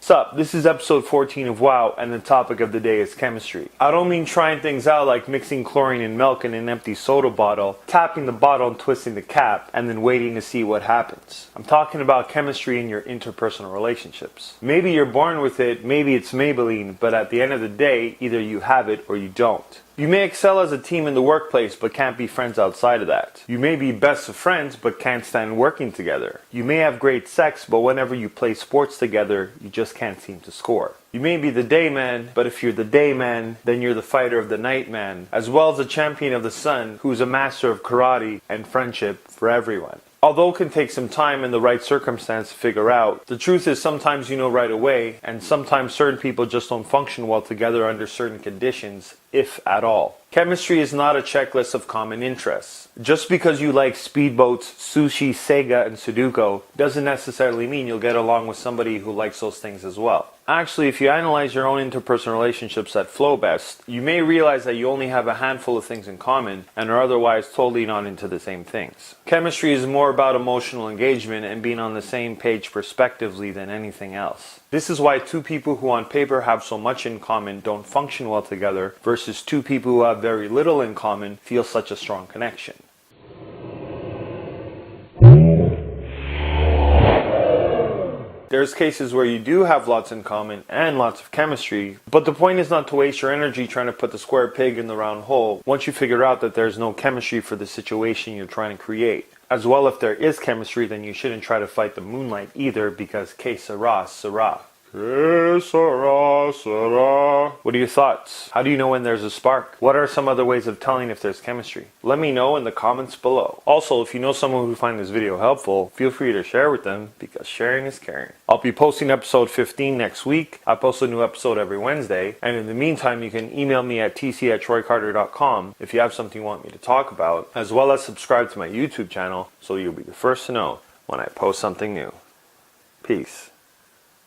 Sup, this is episode 14 of WOW, and the topic of the day is chemistry. I don't mean trying things out like mixing chlorine in milk in an empty soda bottle, tapping the bottle and twisting the cap, and then waiting to see what happens. I'm talking about chemistry in your interpersonal relationships. Maybe you're born with it, maybe it's Maybelline, but at the end of the day, either you have it or you don't. You may excel as a team in the workplace, but can't be friends outside of that. You may be best of friends, but can't stand working together. You may have great sex, but whenever you play sports together, you just can't seem to score. You may be the day man, but if you're the day man, then you're the fighter of the night man, as well as the champion of the sun, who's a master of karate and friendship for everyone. Although it can take some time and the right circumstance to figure out, the truth is sometimes you know right away, and sometimes certain people just don't function well together under certain conditions, if at all. Chemistry is not a checklist of common interests. Just because you like speedboats, sushi, Sega, and Sudoku doesn't necessarily mean you'll get along with somebody who likes those things as well. Actually, if you analyze your own interpersonal relationships that flow best, you may realize that you only have a handful of things in common and are otherwise totally not into the same things. Chemistry is more about emotional engagement and being on the same page prospectively than anything else. This is why two people who on paper have so much in common don't function well together versus two people who have very little in common feel such a strong connection. There's cases where you do have lots in common and lots of chemistry, but the point is not to waste your energy trying to put the square peg in the round hole once you figure out that there's no chemistry for the situation you're trying to create. As well, if there is chemistry, then you shouldn't try to fight the moonlight either, because que sera, sera. Que sera, sera. What are your thoughts? How do you know when there's a spark? What are some other ways of telling if there's chemistry? Let me know in the comments below. Also, if you know someone who finds this video helpful, feel free to share with them, because sharing is caring. I'll be posting episode 15 next week. I post a new episode every Wednesday. And in the meantime, you can email me at tc@troycarter.com if you have something you want me to talk about, as well as subscribe to my YouTube channel so you'll be the first to know when I post something new. Peace.